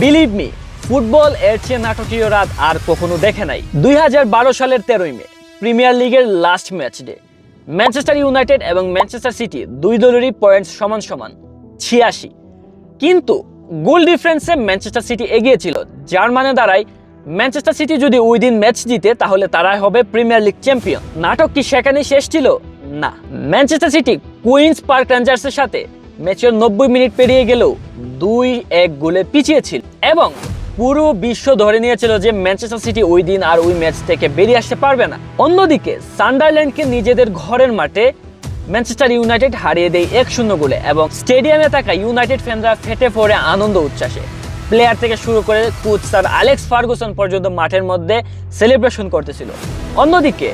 Believe me, football এর চেয়ে নাটকীয় রাত আর কখনো দেখে নাই। 2012 সালের 13ই মে প্রিমিয়ার লিগের last match day. Manchester United এবং ম্যানচেস্টার সিটি দুই দলেরই পয়েন্টস সমান সমান 86, কিন্তু গোল ডিফারেন্সে ম্যানচেস্টার সিটি এগিয়ে ছিল, যার মানে দাঁড়ায় ম্যানচেস্টার সিটি যদি ওই দিন ম্যাচ জিতে তাহলে তারাই হবে প্রিমিয়ার লিগ চ্যাম্পিয়ন। নাটক কি সেখানেই শেষ ছিল? না, ম্যানচেস্টার সিটি কুইন্স পার্ক রেঞ্জার্সের সাথে ম্যাচের 90 মিনিট পেরিয়ে গেলেও 2-1 গোলে পিছিয়ে ছিল এবং পুরো বিশ্ব ধরে নিয়েছিল যে ম্যানচেস্টার সিটি ওই দিন আর ওই ম্যাচ থেকে বেরিয়ে আসতে পারবে না। অন্যদিকে সান্ডারল্যান্ডকে নিজেদের ঘরের মাঠে ম্যানচেস্টার ইউনাইটেড হারিয়ে দেয় 1-0 গোলে এবং স্টেডিয়ামে থাকা ইউনাইটেড ফ্যানরা ফেটে পড়ে আনন্দ উচ্ছ্বাসে। প্লেয়ার থেকে শুরু করে কোচ স্যার অ্যালেক্স ফার্গুসন পর্যন্ত মাঠের মধ্যে সেলিব্রেশন করতেছিল। অন্যদিকে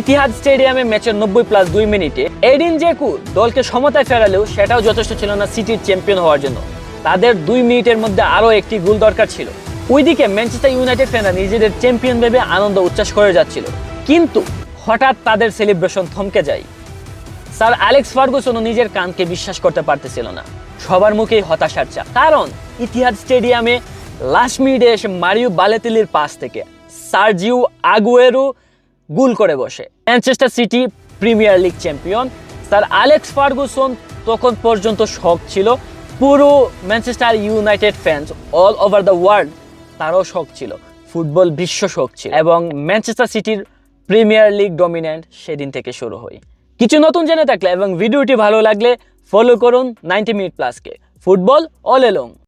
ইতিহাদ স্টেডিয়ামে ম্যাচের 90+2 মিনিটে এডিন জেকু দলকে সমতায় ফেরালেও সেটাও যথেষ্ট ছিল না সিটির চ্যাম্পিয়ন হওয়ার জন্য। তাদের 2 মিনিটের মধ্যে আরও একটি গোল দরকার ছিল। ওইদিকে ম্যানচেস্টার ইউনাইটেড ফ্যানরা নিজেদের চ্যাম্পিয়ন ভেবে আনন্দ উচ্ছ্বাস করে যাচ্ছিল, কিন্তু হঠাৎ তাদের সেলিব্রেশন থমকে যায়। স্যার অ্যালেক্স ফার্গুসনও নিজের কানকে বিশ্বাস করতে পারতেছিল না। সবার মুখেই হতাশার চাপ, কারণ ইতিহাদ স্টেডিয়ামে লাস্ট মিনিটে এসে মারিও বালেতিলির পাস থেকে সার্জিও আগুয়েরো গোল করে বসে Manchester city premier league champion. Sir Alex Ferguson তখন পর্যন্ত শক ছিল, পুরো Manchester United fans all over the world তারও শক ছিল, ফুটবল বিশ্ব শক ছিল এবং ম্যানচেস্টার সিটির প্রিমিয়ার লিগ ডমিনেন্ট সেদিন থেকে শুরু হয়। কিছু নতুন জেনে থাকলে এবং ভিডিওটি ভালো লাগলে ফলো করুন 90 মিনিট প্লাসকে। Football all along.